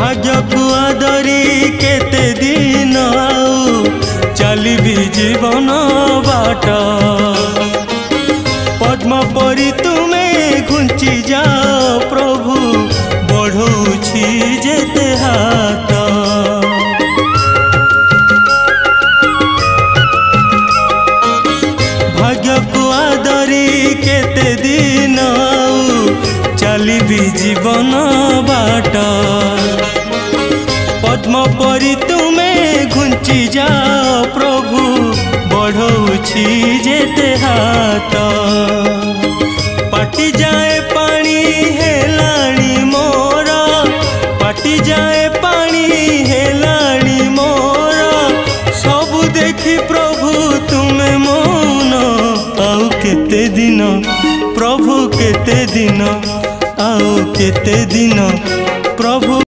भाग्य को आदरी केते दिन आउ चलिबी जीवन बाट पद्म परी तुमे घुंची जाओ प्रभु बढ़ौछि जेते हाथ भाग्य को आदरी केते दिन आउ चलिबी जीवन बाट पद्म परी तुमे घुंची जाओ प्रभु बढ़ौछि जेते हाथ पाटी जाए पानी हेलाणी मोर पाटी जाए पानी हेलाणी मोर सबु देखी प्रभु तुमे मौन आउ केते दिन प्रभु केते दिन आउ केते दिन